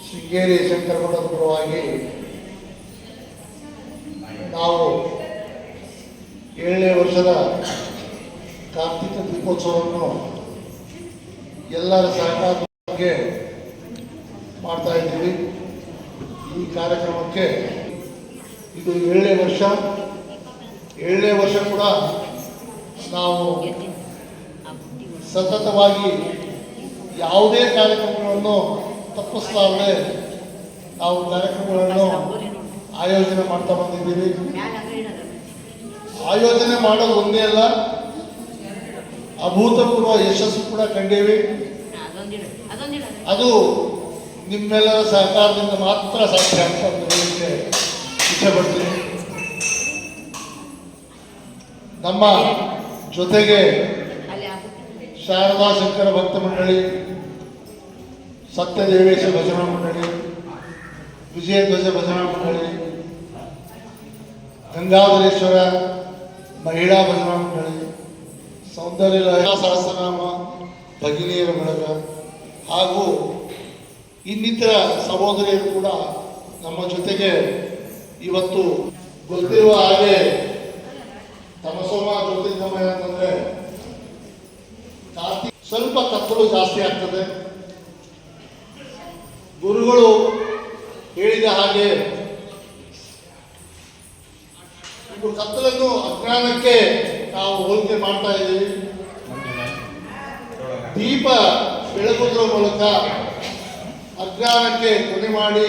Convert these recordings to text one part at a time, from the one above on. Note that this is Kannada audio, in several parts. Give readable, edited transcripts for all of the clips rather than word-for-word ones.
ಶೃಂಗೇರಿ ಶಂಕರ ಮಠದ ಪರವಾಗಿ ನಾವು 7ನೇ ವರ್ಷದ ಕಾರ್ತಿಕ ದೀಪೋತ್ಸವವನ್ನು ಎಲ್ಲರ ಸಹಕಾರಕ್ಕೆ ಮಾಡ್ತಾ ಇದ್ದೀವಿ. ಈ ಕಾರ್ಯಕ್ರಮಕ್ಕೆ ಇದು 7ನೇ ವರ್ಷ. 7ನೇ ವರ್ಷ ಕೂಡ ನಾವು ಸತತವಾಗಿ ಯಾವುದೇ ಕಾರ್ಯಕ್ರಮಗಳನ್ನು ತಪ್ಪಿಸಲಾರದೆ ನಾವು ಕಾರ್ಯಕ್ರಮಗಳನ್ನು ಆಯೋಜನೆ ಮಾಡ್ತಾ ಬಂದಿದ್ದೀವಿ. ಆಯೋಜನೆ ಮಾಡೋದು ಒಂದೇ ಅಲ್ಲ, ಅಭೂತಪೂರ್ವ ಯಶಸ್ಸು ಕೂಡ ಕಂಡೀವಿ. ಅದು ನಿಮ್ಮೆಲ್ಲರ ಸಹಕಾರದಿಂದ ಮಾತ್ರ ಸಾಧ್ಯ ಅಂತ ಹೇಳಲಿಕ್ಕೆ ಇಷ್ಟಪಡ್ತೀನಿ. ನಮ್ಮ ಜೊತೆಗೆ ಶಾರದಾ ಶಂಕರ ಭಕ್ತ ಮಂಡಳಿ, ಸತ್ಯದೇವೇಶ ಭಜನಾ ಮಂಡಳಿ, ವಿಜಯಧ್ವಜ ಭಜನಾ ಮಂಡಳಿ, ಗಂಗಾಧರೇಶ್ವರ ಮಹಿಳಾ ಭಜನಾ ಮಂಡಳಿ, ಸೌಂದರ್ಯ ಸಹಸ್ರನಾಮ ಭಗಿನಿಯರ ಬಳಗ ಹಾಗೂ ಇನ್ನಿತರ ಸಹೋದರಿಯರು ಕೂಡ ನಮ್ಮ ಜೊತೆಗೆ ಇವತ್ತು ಗೊತ್ತಿರುವ ಹಾಗೆ ತಮಸೋಮ ಜ್ಯೋತಿರ್ಗಮಯ ಅಂತಂದ್ರೆ ಸ್ವಲ್ಪ ಕತ್ತಲು ಜಾಸ್ತಿ ಆಗ್ತದೆ. ಗುರುಗಳು ಹೇಳಿದ ಹಾಗೆ ಇದು ಕತ್ತಲನ್ನು ಅಜ್ಞಾನಕ್ಕೆ ನಾವು ಹೋಲಿಕೆ ಮಾಡ್ತಾ ಇದ್ದೀವಿ. ದೀಪ ಬೆಳಗುವುದರ ಮೂಲಕ ಅಜ್ಞಾನಕ್ಕೆ ಕೊನೆ ಮಾಡಿ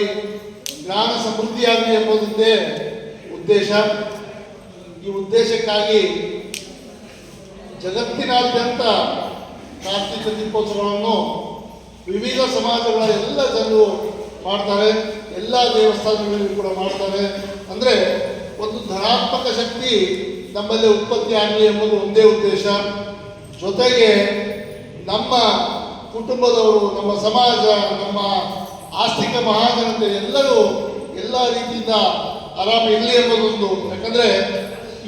ಜ್ಞಾನ ಸಮೃದ್ಧಿಯಾಗಲಿ ಎಂಬುದೇ ಉದ್ದೇಶ. ಈ ಉದ್ದೇಶಕ್ಕಾಗಿ ಜಗತ್ತಿನಾದ್ಯಂತ ಕಾರ್ತಿಕ ದೀಪೋತ್ಸವಗಳನ್ನು ವಿವಿಧ ಸಮಾಜಗಳ ಎಲ್ಲ ಜನರು ಮಾಡ್ತಾರೆ, ಎಲ್ಲ ದೇವಸ್ಥಾನಗಳಲ್ಲಿ ಕೂಡ ಮಾಡ್ತಾರೆ. ಅಂದರೆ ಒಂದು ಧನಾತ್ಮಕ ಶಕ್ತಿ ನಮ್ಮಲ್ಲಿ ಉತ್ಪತ್ತಿ ಆಗಲಿ ಎಂಬುದು ಒಂದೇ ಉದ್ದೇಶ. ಜೊತೆಗೆ ನಮ್ಮ ಕುಟುಂಬದವರು, ನಮ್ಮ ಸಮಾಜ, ನಮ್ಮ ಆಸ್ತಿಕ ಮಹಾಜನತೆ ಎಲ್ಲರೂ ಎಲ್ಲ ರೀತಿಯಿಂದ ಆರಾಮ ಇರಲಿ ಎಂಬುದೊಂದು. ಯಾಕಂದರೆ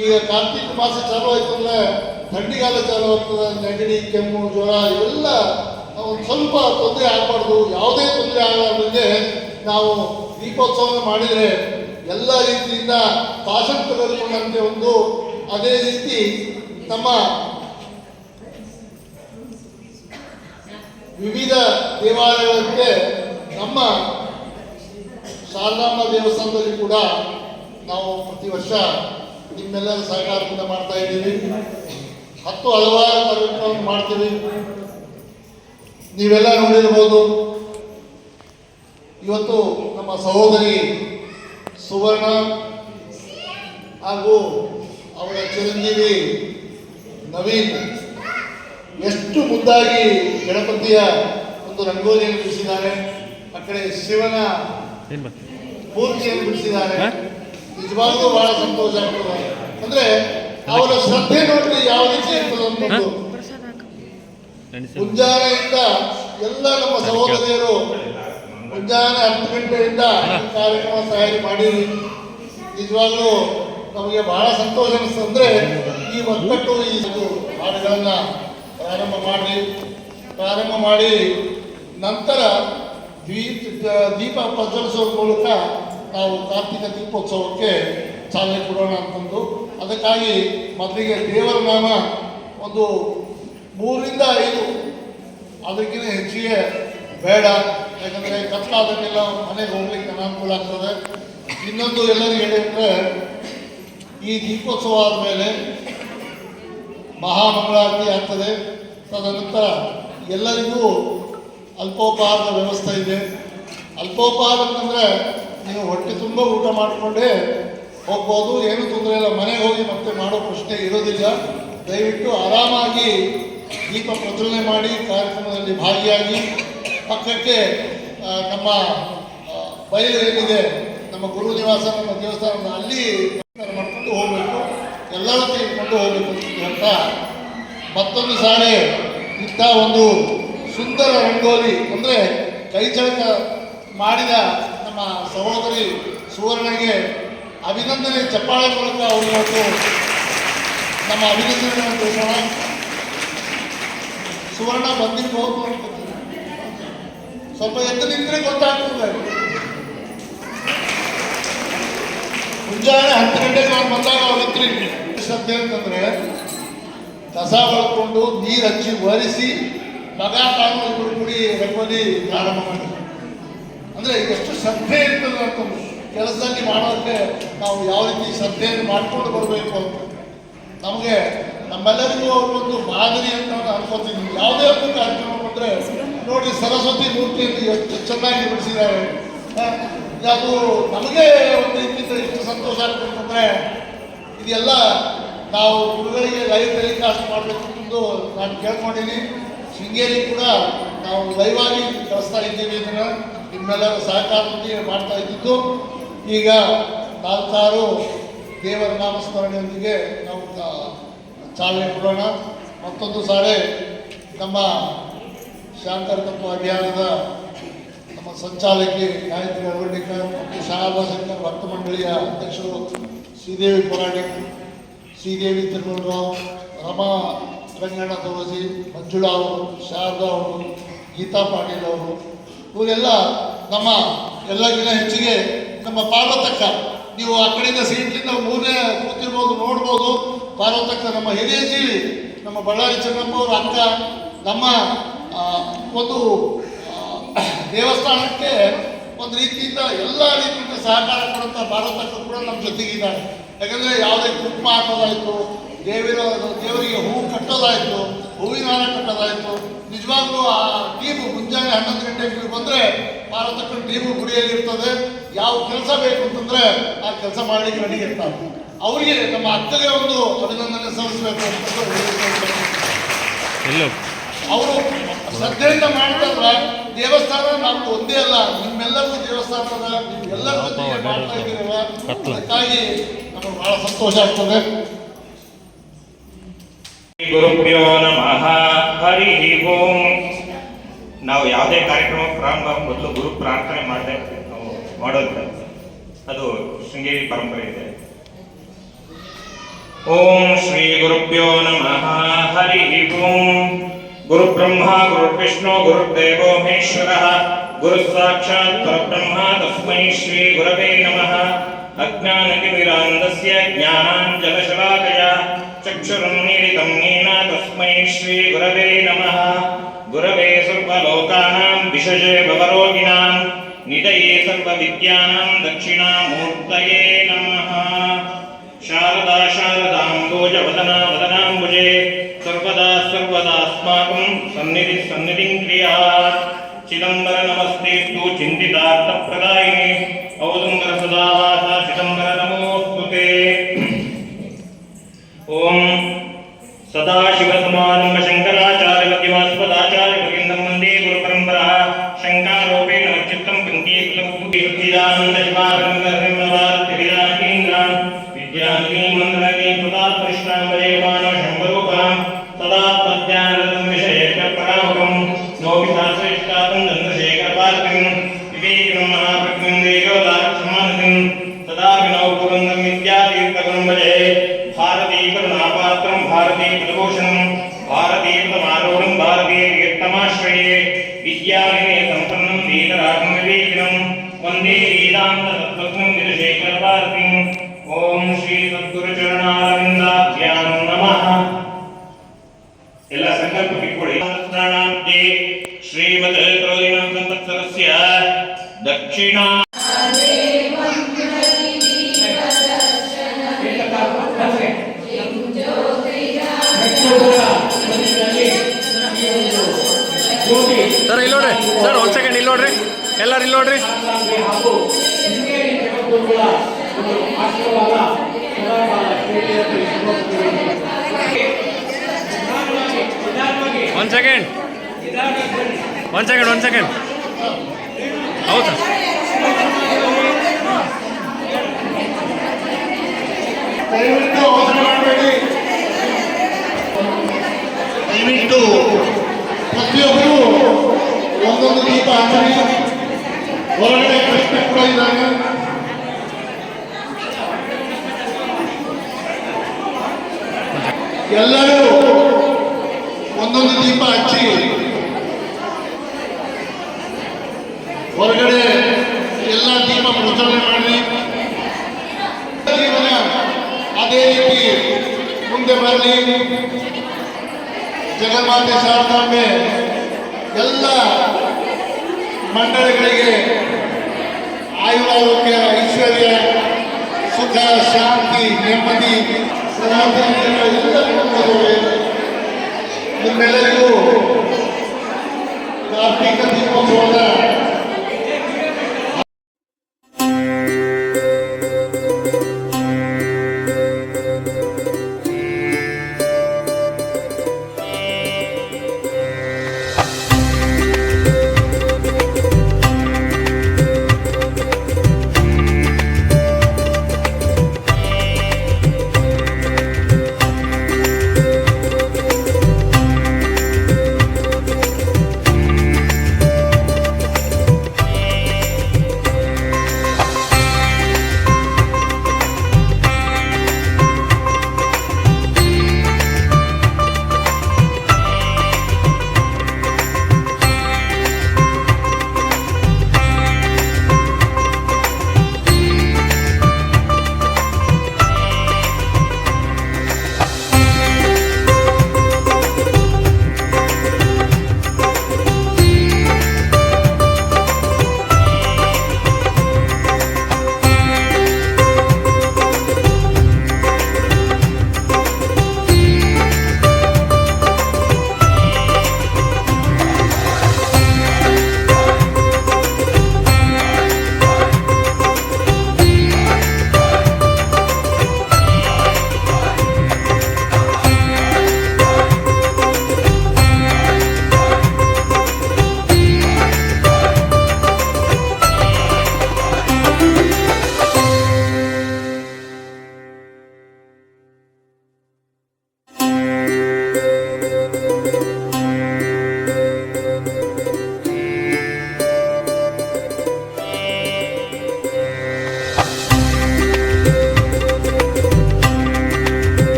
ಈಗ ಕಾರ್ತಿಕ ಮಾಸ ಚಾಲು ಆಯ್ತು ಅಂದರೆ ಥಂಡಿಗಾಲ ಚಾಲು ಆಗ್ತದೆ. ನೆಗಡಿ, ಕೆಮ್ಮು, ಜ್ವರ ಇವೆಲ್ಲ ಒಂದು ಸ್ವಲ್ಪ ತೊಂದರೆ ಆಗಬಾರ್ದು. ಯಾವುದೇ ತೊಂದರೆ ಆಗಲಾರ್ದಂಗೆ ನಾವು ದೀಪೋತ್ಸವ ಮಾಡಿದರೆ ಎಲ್ಲ ರೀತಿಯಿಂದ ಕಾಶನ್ ತೆಗೆದುಕೊಂಡಂತೆ ಒಂದು. ಅದೇ ರೀತಿ ನಮ್ಮ ವಿವಿಧ ದೇವಾಲಯಗಳಿಗೆ ನಮ್ಮ ಶಾರದಾಂಬ ದೇವಸ್ಥಾನದಲ್ಲಿ ಕೂಡ ನಾವು ಪ್ರತಿ ವರ್ಷ ನಿಮ್ಮೆಲ್ಲರ ಸಹಕಾರದಿಂದ ಮಾಡ್ತಾ ಇದ್ದೀವಿ. ಹಲವಾರು ಕಾರ್ಯಕ್ರಮ ಮಾಡ್ತೀವಿ. ನೀವೆಲ್ಲ ನೋಡಿರ್ಬೋದು. ಇವತ್ತು ನಮ್ಮ ಸಹೋದರಿ ಸುವರ್ಣ ಹಾಗೂ ಅವರ ಚಿರಂಜೀವಿ ನವೀನ್ ಎಷ್ಟು ಮುದ್ದಾಗಿ ಗಣಪತಿಯ ಒಂದು ರಂಗೋಲಿಯನ್ನು ಬಿಡಿಸಿದ್ದಾರೆ. ಆ ಕಡೆ ಶಿವನ ಮೂರ್ತಿಯನ್ನು ಬಿಡಿಸಿದ್ದಾರೆ. ನಿಜವಾಗ್ಲೂ ಬಹಳ ಸಂತೋಷ ಆಗ್ತದೆ. ಅಂದ್ರೆ ಅವರ ಶ್ರದ್ಧೆ ನೋಡ್ರಿ ಯಾವ ರೀತಿ ಇರ್ತದೆ. ಮುಂಜಾನೆಯಿಂದ ಎಲ್ಲ ನಮ್ಮ ಸಹೋದರಿಯರು ಮುಂಜಾನೆ 10 ಗಂಟೆಯಿಂದ ಕಾರ್ಯಕ್ರಮ ತಯಾರಿ ಮಾಡಿರಿ. ನಿಜವಾಗ್ಲೂ ನಮಗೆ ಬಹಳ ಸಂತೋಷ ಅನಿಸ್ತದೆ. ಅಂದ್ರೆ ಈ ಒಕ್ಕಟ್ಟು ಈ ಹಾಡುಗಳನ್ನ ಪ್ರಾರಂಭ ಮಾಡಿ ನಂತರ ದೀಪ ಪ್ರಜ್ವಲಿಸುವ ಮೂಲಕ ನಾವು ಕಾರ್ತಿಕ ದೀಪೋತ್ಸವಕ್ಕೆ ಚಾಲನೆ ಕೊಡೋಣ ಅಂತಂದು. ಅದಕ್ಕಾಗಿ ಮೊದಲಿಗೆ ದೇವರ ನಾಮ ಒಂದು 3 ರಿಂದ 5, ಅದಕ್ಕಿಂತ ಹೆಚ್ಚಿಗೆ ಬೇಡ. ಯಾಕಂದರೆ ಕತ್ಲಾದನ್ನೆಲ್ಲ ಮನೆಗೆ ಹೋಗ್ಲಿಕ್ಕೆ ಅನಾನುಕೂಲ ಆಗ್ತದೆ. ಇನ್ನೊಂದು ಎಲ್ಲರಿಗೂ ಹೇಳಿದ್ರೆ, ಈ ದೀಪೋತ್ಸವ ಆದಮೇಲೆ ಮಹಾಮಂಗಳಾರತಿ ಆಗ್ತದೆ. ತದನಂತರ ಎಲ್ಲರಿಗೂ ಅಲ್ಪೋಪಹಾರದ ವ್ಯವಸ್ಥೆ ಇದೆ. ಅಲ್ಪೋಪಹಾರ ಅಂತಂದರೆ ನೀವು ಹೊಟ್ಟೆ ತುಂಬ ಊಟ ಮಾಡಿಕೊಂಡೇ ಹೋಗ್ಬೋದು, ಏನೂ ತೊಂದರೆ ಇಲ್ಲ. ಮನೆಗೆ ಹೋಗಿ ಮತ್ತೆ ಮಾಡೋ ಪ್ರಶ್ನೆ ಇರೋದಿಲ್ಲ. ದಯವಿಟ್ಟು ಆರಾಮಾಗಿ ದೀಪ ಪ್ರಜ್ವಲನೆ ಮಾಡಿ ಕಾರ್ಯಕ್ರಮದಲ್ಲಿ ಭಾಗಿಯಾಗಿ ಪಕ್ಕಕ್ಕೆ ನಮ್ಮ ಬಯಲು ಏನಿದೆ, ನಮ್ಮ ಗುರು ನಿವಾಸ, ನಮ್ಮ ದೇವಸ್ಥಾನ, ಅಲ್ಲಿ ಮಾಡ್ಕೊಂಡು ಹೋಗಬೇಕು, ಎಲ್ಲರೂ ತೆಗೆದುಕೊಂಡು ಹೋಗಬೇಕು ಅಂತ ಮತ್ತೊಂದು ಸಾರಿ ಇಂಥ ಒಂದು ಸುಂದರ ರಂಗೋಲಿ ಅಂದರೆ ಕೈಚಳಕ ಮಾಡಿದ ನಮ್ಮ ಸಹೋದರಿ ಸುವರ್ಣಗೆ ಅಭಿನಂದನೆ ಚಪ್ಪಾಳೆ ಮೂಲಕ ಅವರಿಗೆ ನಮ್ಮ ಅಭಿನಂದನೆಯನ್ನು ತಿಳಿಸೋಣ. ಸುವರ್ಣ ಬಂದಿರಬಹುದು ಅನ್ಕೋತೀನಿ. ಸ್ವಲ್ಪ ಎದ್ದು ನಿಂತರೆ ಗೊತ್ತಾಗ್ತದೆ. ಮುಂಜಾನೆ 10 ಗಂಟೆಗೆ ನಾನು ಬಂದಾಗ ಅವ್ರಿತ್ರಿ ಶ್ರದ್ಧೆ ಅಂತಂದ್ರೆ ಕಸ ಹೊಳ್ಕೊಂಡು ನೀರು ಹಚ್ಚಿ ಒರೆಸಿ ಮಗ ತಾನು ಇಬ್ಬರು ಕೂಡಿ ರಂಗೋಲಿ ಪ್ರಾರಂಭ ಮಾಡಿದ್ರು. ಅಂದರೆ ಎಷ್ಟು ಶ್ರದ್ಧೆ ಇರ್ತದೆ ಅಂತಂದ್ರೆ ಕೆಲಸದಲ್ಲಿ ಮಾಡೋದಕ್ಕೆ ನಾವು ಯಾವ ರೀತಿ ಶ್ರದ್ಧೆಯನ್ನು ಮಾಡ್ಕೊಂಡು ಬರಬೇಕು ಅಂತ ನಮಗೆ ನಮ್ಮೆಲ್ಲರಿಗೂ ಅವರೊಂದು ಮಾದರಿ ಅಂತ ನಾನು ಅನ್ಕೋತೀನಿ. ಯಾವುದೇ ಒಂದು ಕಾರ್ಯಕ್ರಮ ಬಂದರೆ ನೋಡಿ ಸರಸ್ವತಿ ಮೂರ್ತಿಯನ್ನು ಎಷ್ಟು ಚೆನ್ನಾಗಿ ಬಿಡಿಸಿದ್ದಾರೆ. ಅದು ನಮಗೆ ಒಂದು ರೀತಿಯಿಂದ ಎಷ್ಟು ಸಂತೋಷ ಆಗ್ತದೆ. ಇದೆಲ್ಲ ನಾವು ಗುರುಗಳಿಗೆ ಲೈವ್ ಟೆಲಿಕಾಸ್ಟ್ ಮಾಡಬೇಕು ಎಂದು ನಾನು ಕೇಳ್ಕೊಂಡಿದ್ದೀನಿ. ಶೃಂಗೇರಿ ಕೂಡ ನಾವು ಲೈವ್ ಆಗಿ ಕಳಿಸ್ತಾ ಇದ್ದೀವಿ. ಇದನ್ನು ನಿಮ್ಮೆಲ್ಲರ ಸಹಕಾರದೊಂದಿಗೆ ಮಾಡ್ತಾ ಇದ್ದಿದ್ದು. ಈಗ 4 ದೇವರ ನಾಮಸ್ಮರಣೆಯೊಂದಿಗೆ ನಾವು ಚಾಲನೆ ಕೊಡೋಣ. ಮತ್ತೊಂದು ಸಾರಿ ನಮ್ಮ ಶಾಂಕರ ತತ್ವ ಅಭಿಯಾನದ ನಮ್ಮ ಸಂಚಾಲಕಿ ಗಾಯತ್ರಿ ಅರವಳ್ಳಿಕರ್ ಮತ್ತು ಶಾರದಾ ಶಂಕರ್ ಭಕ್ತ ಮಂಡಳಿಯ ಅಧ್ಯಕ್ಷರು ಶ್ರೀದೇವಿ ಪುರಾಣಿಕ್, ಶ್ರೀದೇವಿ ತಿರುಮಲರಾವ್, ರಮಾ ರಂಗಣ್ಣ ತುಳಸಿ, ಮಂಜುಳಾ ಅವರು, ಶಾರದಾ ಅವರು, ಗೀತಾ ಪಾಟೀಲ್ ಅವರು, ಇವರೆಲ್ಲ ನಮ್ಮ ಎಲ್ಲಕ್ಕಿಂತ ಹೆಚ್ಚಿಗೆ ನಮ್ಮ ಪಾರ್ವತಕ್ಕ, ನೀವು ಆ ಕಡೆಯಿಂದ ಸೀಟ್ಲಿಂದ ಮೂರನೇ ಕೂತಿರ್ಬೋದು, ನೋಡ್ಬೋದು. ಪಾರ್ವತಕ್ಕ ನಮ್ಮ ಹಿರಿಯ ಜೀವಿ, ನಮ್ಮ ಬಳ್ಳಾರಿ ಚೆನ್ನಮ್ಮ ಅವರ ಅಕ್ಕ, ನಮ್ಮ ಒಂದು ದೇವಸ್ಥಾನಕ್ಕೆ ಒಂದು ರೀತಿಯಿಂದ ಎಲ್ಲ ರೀತಿಯಿಂದ ಸಹಕಾರ ಕೊಡುವಂಥ ಪಾರ್ವತಕ್ಕ ಕೂಡ ನಮ್ಮ ಜೊತೆಗಿದ್ದಾರೆ. ಯಾಕಂದರೆ ಯಾವುದೇ ಕುಂಕುಮ ಹಾಕೋದಾಯಿತು, ದೇವರಿಗೆ ಹೂವು ಕಟ್ಟೋದಾಯಿತು, ಹೂವಿನ ಹಾರ ಕಟ್ಟೋದಾಯಿತು, ನಿಜವಾಗ್ಲೂ ಆ ಟೀಮು ಮುಂಜಾನೆ 11 ಗಂಟೆಗೆ ಬಂದರೆ ಪಾರ್ವತಕ್ಕನ ಟೀಮು ಗುಡಿಯಲ್ಲಿ ಇರ್ತದೆ. ಯಾವ ಕೆಲಸ ಬೇಕು ಅಂತಂದರೆ ಆ ಕೆಲಸ ಮಾಡಲಿಕ್ಕೆ ರೆಡಿ ಇರ್ತಾರೆ. ಅವರಿಗೆ ನಮ್ಮ ಅಕ್ಕಗೆ ಒಂದು ಅಭಿನಂದನೆ ಸಲ್ಲಿಸಬೇಕು ಅಂತ ಅವರು ಶ್ರದ್ಧೆಯಿಂದ ಮಾಡ್ತಾರಲ್ಲ. ದೇವಸ್ಥಾನ ನಮ್ದು ಒಂದೇ ಅಲ್ಲ, ನಿಮ್ಮೆಲ್ಲರಿಗೂ ದೇವಸ್ಥಾನದ ಎಲ್ಲರ ಜೊತೆಗೆ ಮಾಡ್ತಾ ಇದ್ದೀರಲ್ಲ, ಅದಕ್ಕಾಗಿ ನಮಗೆ ಬಹಳ ಸಂತೋಷ ಆಗ್ತದೆ. ಗುರುಭ್ಯೋ ನಮಃ. ಹರಿ ಓಂ. ನಾವು ಯಾವುದೇ ಕಾರ್ಯಕ್ರಮ ಪ್ರಾರಂಭ ಮೊದಲು ಗುರು ಪ್ರಾರ್ಥನೆ ಮಾಡೋದು ಅದು ಶೃಂಗೇರಿ ಪರಂಪರೆ ಇದೆ. ಓಂ ಶ್ರೀ ಗುರುಭ್ಯೋ ನಮಃ. ಹರಿ ಓಂ. ಗುರು ಬ್ರಹ್ಮ ಗುರು ವಿಷ್ಣು ಗುರುದೇವೋ ಮಹೇಶ್ವರಃ ಗುರು ಸಾಕ್ಷಾತ್ ಪರಬ್ರಹ್ಮ ತಸ್ಮೈ ಶ್ರೀ ಗುರವೇ ನಮಃ. ಅಜ್ಞಾನತಿಮಿರಾಂಧಸ್ಯ ಜ್ಞಾನಾಂಜನಶಲಾಕಯ ಚಕ್ಷುರುನ್ಮೀಲಿತಂ ಯೇನ ತಸ್ಮೈ ಶ್ರೀ ಗುರವೇ ನಮಃ. ಗುರವೇ ಸರ್ವಲೋಕಾನಾಂ ವಿಷಜೇ ಭವರೋಗಿಣಾಂ ನಿಧಯೇ ಸರ್ವವಿದ್ಯಾನಾಂ ದಕ್ಷಿಣಾಮೂರ್ತಯೇ ನಮಃ. ಶಾರದಾ ಶಾರದಾಂಬೋಜ ವದನಾ ವದನಾಂಬುಜೆ ಸರ್ವದಾ ಸರ್ವದಾಸ್ಮಾಕಂ ಸನ್ನಿಧಿಂ ಕ್ರಿಯಾತ್. ಚಿದಂಬರ ನಮಸ್ತೆಸ್ತು ಚಿಂತಿತಾರ್ಥ ಪ್ರದಾಯಿನಿ ಔದುಂಬರ ಸದಾವಾಸ ಚಿದಂಬರ ನಮೋಸ್ತುತೆ. ಓಂ ಸದಾಶಿವ ಸಮಾರಂಭ ಶಂಕರಾಚಾರ್ಯ ಮಧ್ಯಮಾಸ್ಪದಾಚಾರ್ಯ ಪರ್ಯಂತಂ ವಂದೇ ಗುರು ಪರಂಪರಾ. ಶಂಕಾರೋಪೇಣ ಚಿತ್ತಂ ಪಂಕೀಕೃತಿದಾನಂದ ಶಿವಾರಂಗರಮವಾರ್ತಿವಿದಾಕೇಂದ್ರಾಂ ವಿದ್ಯಾನೀಂ ಮಂತ್ರನೀಂ ಪ್ರತಾಪರಿಷ್ಣಾಂ ವರೇಮಾನೋ ಶಂಭರೂಪಾಂ ಸದಾ ಪದ್ಯಾನರದಂ ವಿಷಯೇಕ ಪರಾಮುಖಂ ನೋಪಿತಾಶ್ರೇಷ್ಠಾತಂ ಚಂದ್ರಶೇಖರ ಪಾರ್ಕಿಂ ವಿವೇಕಿನಂ ಮಹಾಪ್ರಜ್ಞಂ ದೇಯೋದಾಕ್ಷಮಾನತಿಂ ಸದಾ ವಿನೌ ಪುರಂದಂ ವಿದ್ಯಾತೀರ್ಥಗುಣಂ ಭಜೆ. ಭಾರತೀ ಕರುಣಾಪಾತ್ರಂ ಭಾರತೀ ಪದಭೂಷಣಂ ಭಾರತೀ ಪದಮಾರೂಢಂ ಭಾರತೀ ಕೀರ್ತಮಾಶ್ರಯೇ ವಿದ್ಯಾವಿನಯ ಸಂಪನ್ನಂ ಧೀತರಾಗಂ ವಿವೇಕಿನಂ ವಂದೇ ವೇದಾಂತ ತತ್ವಜ್ಞಂ ವಿಧುಶೇಖರ ಭಾರತಿಂ. ಓಂ ಶ್ರೀ ಸದ್ಗುರು ಚರಣಾರವಿಂದಾಭ್ಯಾಂ ನಮಃ. ಎಲ್ಲ ಸಂಕಲ್ಪ ಬಿಟ್ಕೊಳ್ಳಿ. ಶ್ರೀಮದ್ ತ್ರಯೋದಶ ಸಂವತ್ಸರಸ್ಯ ದಕ್ಷಿಣಾ ಸರ್ ಇಲ್ಲಿ ನೋಡ್ರಿ, ಸರ್ 1 ಸೆಕೆಂಡ್ ಇಲ್ಲಿ ನೋಡ್ರಿ, ಎಲ್ಲರೂ ಇಲ್ಲಿ ನೋಡ್ರಿ. ಒನ್ ಸೆಕೆಂಡ್ ಹೌದು ಸರ್. ದಯವಿಟ್ಟು ಪ್ರತಿಯೊಬ್ಬರು ಒಂದೊಂದು ದೀಪ ಹಚ್ಚಿ. ಹೊರಗಡೆ ಕೃಷ್ಣ ಕೂಡ ಇದ್ದಾನೆ. ಎಲ್ಲರೂ ಒಂದೊಂದು ದೀಪ ಹಚ್ಚಿ ಹೊರಗಡೆ ಎಲ್ಲ ದೀಪ ಪ್ರಜ್ವಲನೆ ಮಾಡಿ ಜೀವನ ಅದೇ ರೀತಿ ಮುಂದೆ ಬರಲಿ. ಜಗನ್ಮಾತೆ ಶಾರದಾಂಬೆ ಎಲ್ಲ ಮಂಡಳಿಗಳಿಗೆ ಆಯುರಾರೋಗ್ಯ, ಐಶ್ವರ್ಯ, ಸುಖ, ಶಾಂತಿ, ನೆಮ್ಮದಿ, ಸಮಾಧಾನ ಎಲ್ಲ ನಿಮ್ಮೆಲ್ಲರಿಗೂ ಕಾರ್ತಿಕ ದೀಪೋತ್ಸವದ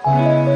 ಧನ್ಯವಾದ.